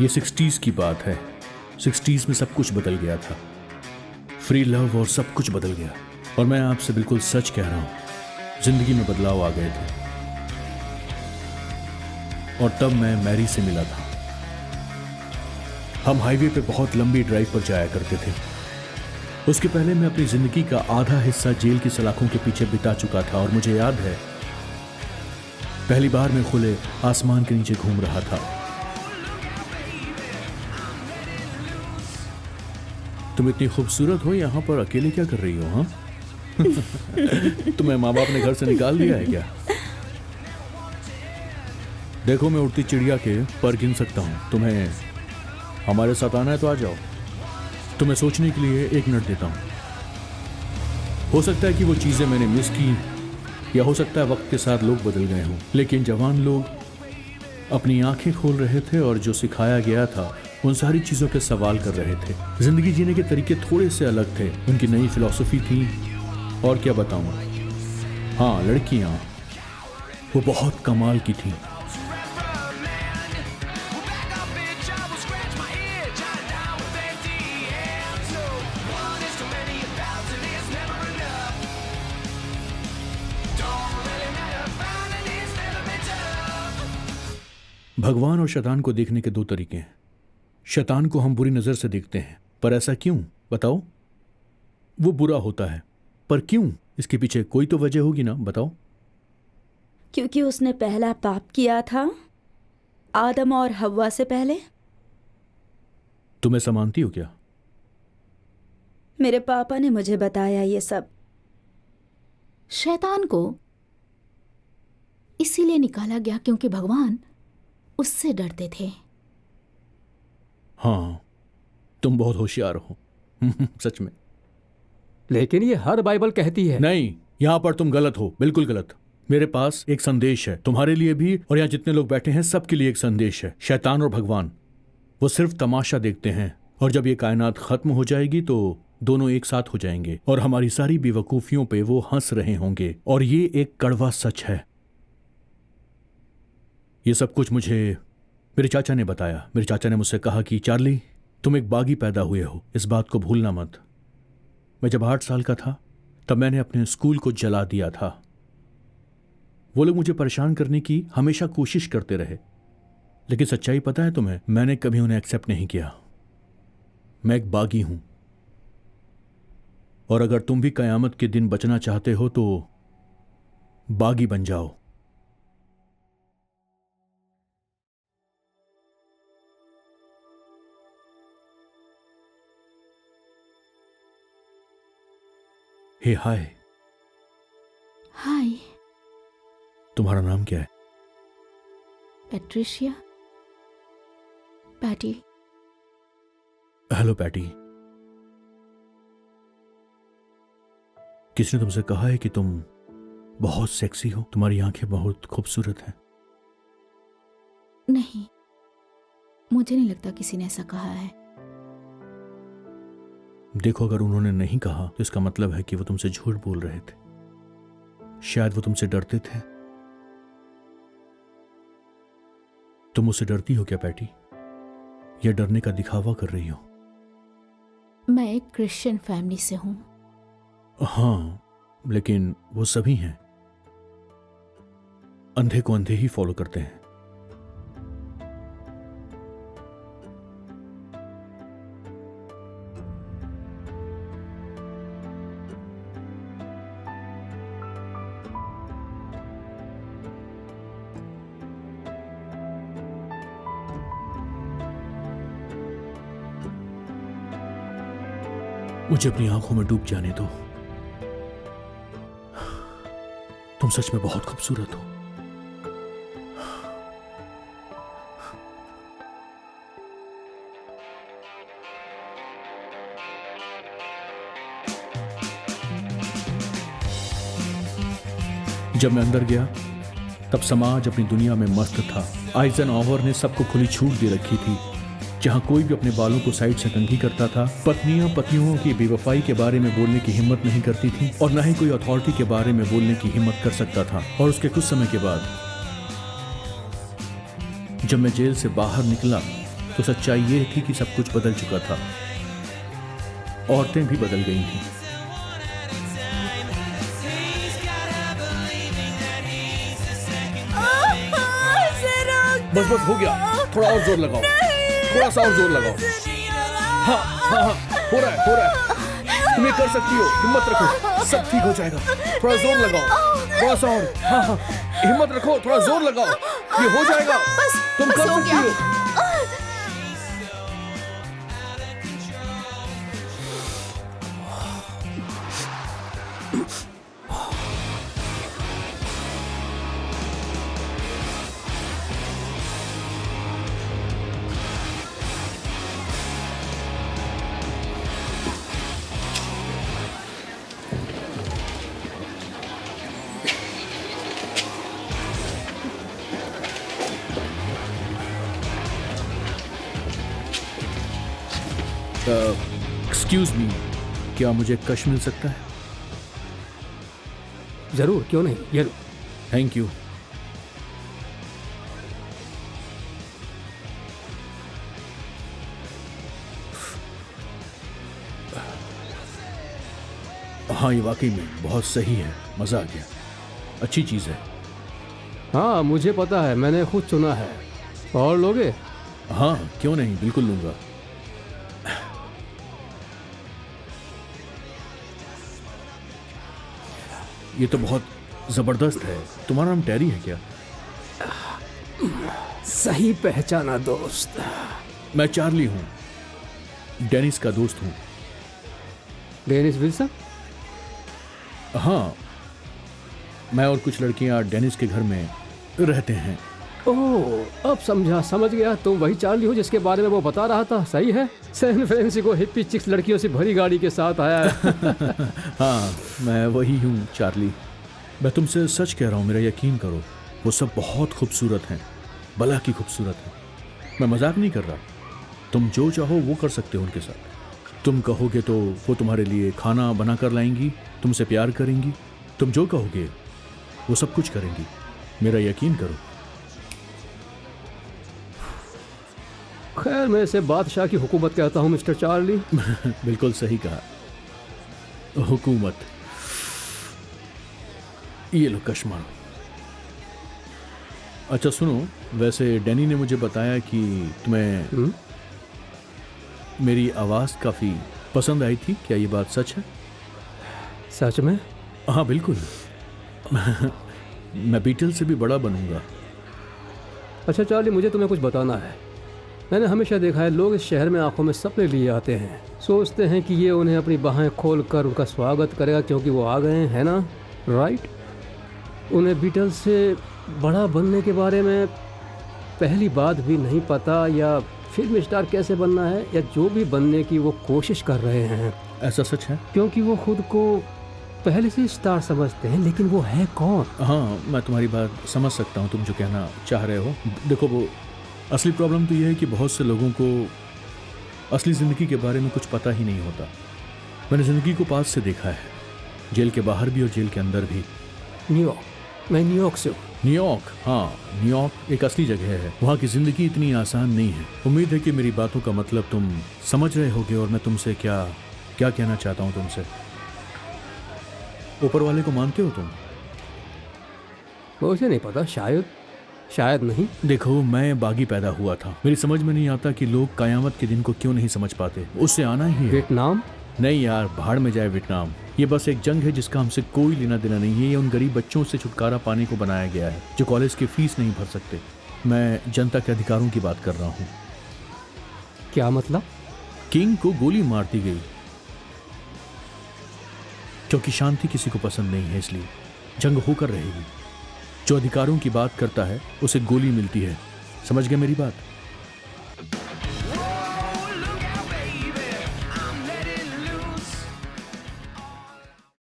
ये 60s की बात है। 60s में सब कुछ बदल गया था। फ्री लव और सब कुछ बदल गया। और मैं आपसे बिल्कुल सच कह रहा हूं, जिंदगी में बदलाव आ गए थे। और तब मैं मैरी से मिला था। हम हाईवे पे बहुत लंबी ड्राइव पर जाया करते थे। उसके पहले मैं अपनी जिंदगी का आधा हिस्सा जेल की सलाखों के पीछे बिता चुका था। और मुझे याद है, पहली बार मैं खुले आसमान के नीचे घूम रहा था। तुम इतनी खूबसूरत हो, यहां पर अकेले क्या कर रही हो? हाँ तुम्हें माँ बाप ने घर से निकाल दिया है क्या? देखो, मैं उड़ती चिड़िया के पर गिन सकता हूं। तुम्हें हमारे साथ आना है तो आ जाओ। तुम्हें सोचने के लिए 1 मिनट देता हूं। हो सकता है कि वो चीजें मैंने मिस की, या हो सकता है वक्त के साथ लोग बदल गए हों। लेकिन जवान लोग अपनी आंखें खोल रहे थे और जो सिखाया गया था उन सारी चीजों के सवाल कर रहे थे। जिंदगी जीने के तरीके थोड़े से अलग थे। उनकी नई फिलॉसफी थी। और क्या बताऊं, हाँ, लड़कियां वो बहुत कमाल की थी। भगवान और शैतान को देखने के 2 तरीके हैं। शैतान को हम बुरी नजर से देखते हैं, पर ऐसा क्यों बताओ? वो बुरा होता है, पर क्यों? इसके पीछे कोई तो वजह होगी ना, बताओ। क्योंकि उसने पहला पाप किया था, आदम और हव्वा से पहले। तुम ऐसा मानती हो क्या? मेरे पापा ने मुझे बताया ये सब। शैतान को इसीलिए निकाला गया क्योंकि भगवान उससे डरते थे। हाँ, तुम बहुत होशियार हो सच में। लेकिन ये हर बाइबल कहती है। नहीं, यहां पर तुम गलत हो, बिल्कुल गलत। मेरे पास एक संदेश है, तुम्हारे लिए भी, और यहां जितने लोग बैठे हैं सबके लिए एक संदेश है। शैतान और भगवान वो सिर्फ तमाशा देखते हैं, और जब ये कायनात खत्म हो जाएगी तो दोनों एक साथ हो जाएंगे और हमारी सारी बेवकूफियों पे वो हंस रहे होंगे। और ये एक कड़वा सच है। ये सब कुछ मुझे मेरे चाचा ने बताया। मेरे चाचा ने मुझसे कहा कि चार्ली, तुम एक बागी पैदा हुए हो, इस बात को भूलना मत। मैं जब 8 साल का था तब मैंने अपने स्कूल को जला दिया था। वो लोग मुझे परेशान करने की हमेशा कोशिश करते रहे, लेकिन सच्चाई पता है तुम्हें, मैंने कभी उन्हें एक्सेप्ट नहीं किया। मैं एक बागी हूं, और अगर तुम भी कयामत के दिन बचना चाहते हो तो बागी बन जाओ। हे हाय। हाय। तुम्हारा नाम क्या है? पैट्रिशिया। पैटी। Hello Patty. किसने तुमसे कहा है कि तुम बहुत सेक्सी हो? तुम्हारी आंखें बहुत खूबसूरत हैं। नहीं, मुझे नहीं लगता किसी ने ऐसा कहा है। देखो, अगर उन्होंने नहीं कहा तो इसका मतलब है कि वो तुमसे झूठ बोल रहे थे। शायद वो तुमसे डरते थे। तुम मुझसे डरती हो क्या पैटी? या डरने का दिखावा कर रही हो? मैं एक क्रिश्चियन फैमिली से हूं। हाँ, लेकिन वो सभी हैं, अंधे को अंधे ही फॉलो करते हैं। मुझे अपनी आंखों में डूब जाने दो। तुम सच में बहुत खूबसूरत हो। जब मैं अंदर गया तब समाज अपनी दुनिया में मस्त था। आइजनहोवर ने सबको खुली छूट दे रखी थी। जहां कोई भी अपने बालों को साइड से कंघी करता था, पत्नियां पतियों की बेवफाई के बारे में बोलने की हिम्मत नहीं करती थी, और न ही कोई अथॉरिटी के बारे में बोलने की हिम्मत कर सकता था। और उसके कुछ समय के बाद जब मैं जेल से बाहर निकला तो सच्चाई ये थी कि सब कुछ बदल चुका था। औरतें भी बदल गई थीं। बस बस हो गया, थोड़ा और जोर लगाओ, थोड़ा सा और जोर लगाओ। हाँ हाँ हाँ, हो रहा है, हो रहा है। तुम ये कर सकती हो, हिम्मत रखो, सब ठीक हो जाएगा। थोड़ा जोर लगाओ, थोड़ा सा और। हाँ हाँ, हिम्मत रखो, थोड़ा जोर लगाओ, ये हो जाएगा। तुम कर सकती हो। एक्सक्यूज मी, क्या मुझे कश मिल सकता है? जरूर, क्यों नहीं, ये लो। Thank you. हाँ, ये वाकई में बहुत सही है, मजा आ गया, अच्छी चीज है। हाँ मुझे पता है, मैंने खुद चुना है। और लोगे? हाँ क्यों नहीं, बिल्कुल लूंगा। ये तो बहुत जबरदस्त है। तुम्हारा नाम टेरी है क्या? सही पहचाना दोस्त। मैं चार्ली हूँ, डेनिस का दोस्त हूँ। Dennis Wilson? हाँ, मैं और कुछ लड़कियाँ डेनिस के घर में रहते हैं। ओह, अब समझ गया, तुम वही चार्ली हो जिसके बारे में वो बता रहा था। सही है, सैन फ्रांसिस्को हिप्पी चिक्स लड़कियों से भरी गाड़ी के साथ आया है। हाँ, मैं वही हूँ चार्ली। मैं तुमसे सच कह रहा हूँ, मेरा यकीन करो, वो सब बहुत खूबसूरत हैं, भला की खूबसूरत है। मैं मजाक नहीं कर रहा। तुम जो चाहो वो कर सकते हो उनके साथ। तुम कहोगे तो वो तुम्हारे लिए खाना बना कर लाएंगी, तुमसे प्यार करेंगी। तुम जो कहोगे वो सब कुछ करेंगी, मेरा यकीन करो। खैर, मैं इसे बादशाह की हुकूमत कहता हूँ मिस्टर चार्ली। बिल्कुल सही कहा, हुकूमत। ये लो कश मारो। अच्छा सुनो, वैसे डैनी ने मुझे बताया कि तुम्हें मेरी आवाज़ काफ़ी पसंद आई थी। क्या ये बात सच है? सच में? हाँ बिल्कुल। मैं बीटल से भी बड़ा बनूंगा। अच्छा चार्ली, मुझे तुम्हें कुछ बताना है। मैंने हमेशा देखा है, लोग इस शहर में आंखों में सपने लिए आते हैं, सोचते हैं कि ये उन्हें अपनी बाहें खोल कर उनका स्वागत करेगा क्योंकि वो आ गए हैं ना, राइट? उन्हें बीटल से बड़ा बनने के बारे में पहली बात भी नहीं पता, या फिल्म स्टार कैसे बनना है, या जो भी बनने की वो कोशिश कर रहे हैं। ऐसा सच है? क्योंकि वो खुद को पहले से स्टार समझते हैं, लेकिन वो है कौन? हाँ, मैं तुम्हारी बात समझ सकता हूँ, तुम जो कहना चाह रहे हो। देखो, वो असली प्रॉब्लम तो ये है कि बहुत से लोगों को असली ज़िंदगी के बारे में कुछ पता ही नहीं होता। मैंने ज़िंदगी को पास से देखा है, जेल के बाहर भी और जेल के अंदर भी। न्यूयॉर्क, मैं न्यूयॉर्क से हूँ। न्यूयॉर्क? हाँ, न्यूयॉर्क एक असली जगह है। वहाँ की ज़िंदगी इतनी आसान नहीं है। उम्मीद है कि मेरी बातों का मतलब तुम समझ रहे होगे और मैं तुमसे क्या क्या कहना चाहता हूँ तुमसे। ऊपर वाले को मानते हो तुम? मुझे नहीं पता, शायद नहीं। देखो, मैं बागी पैदा हुआ था। मेरी समझ में नहीं आता कि लोग कयामत के दिन को क्यों नहीं समझ पाते। उससे आना ही है। वियतनाम? नहीं यार, भाड़ में जाए वियतनाम। ये बस एक जंग है जिसका हमसे कोई लेना देना नहीं है। ये उन गरीब बच्चों से छुटकारा पाने को बनाया गया है जो कॉलेज की फीस नहीं भर सकते। मैं जनता के अधिकारों की बात कर रहा हूँ। क्या मतलब? किंग को गोली मार दी गई क्योंकि शांति किसी को पसंद नहीं है, इसलिए जंग होकर रहेगी। जो अधिकारों की बात करता है उसे गोली मिलती है। समझ गए मेरी बात?